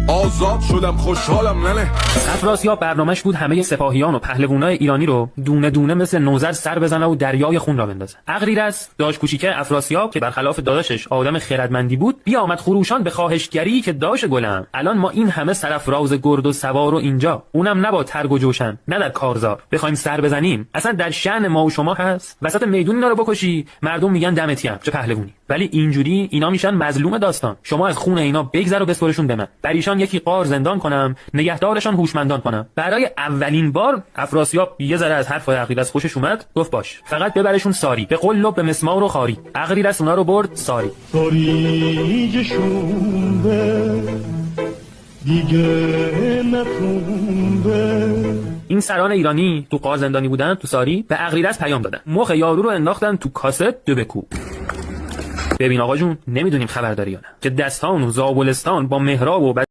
آزاد شدم خوشحالم ننه. افراسیاب برنامه‌اش بود همه سپاهیان و پهلوانای ایرانی رو دونه دونه مثل نوذر سر بزنه و دریای خون را بندازه. اغریرث داش کوچیکه افراسیاب که برخلاف داداشش آدم خردمندی بود، بیا آمد خروشان به خواهشگری که داش گلم. الان ما این همه سرفراز گرد و سوار و اینجا، اونم نه با ترگ و جوشن، نه در کارزار، بخوایم سر بزنیم. اصلا در شأن ما و شما هست وسط میدون اینا رو بکشی، مردم میگن دمت گرم چه پهلوانی. ولی اینجوری اینا میشن مظلوم داستان. شما از خون اینا بگذر و بسپرشون به من، بر ایشان یکی قار زندان کنم، نگهدارشان هوشمندان کنم. برای اولین بار افراسیاب یه ذره از حرف اغریرث خوشش اومد، گفت باش، فقط ببرشون ساری، به قلب به مسمار و خاری. اغریرث اونا رو برد ساری. ساریجشون به دیگه نتونده. این سران ایرانی تو قار زندانی بودن تو ساری، به اغریرث پیام دادن، مخ یارو رو انداختن تو کاسه دو بکوب. ببین آقا جون، نمیدونیم خبرداری یا نه که دستان و زابلستان با مهراب و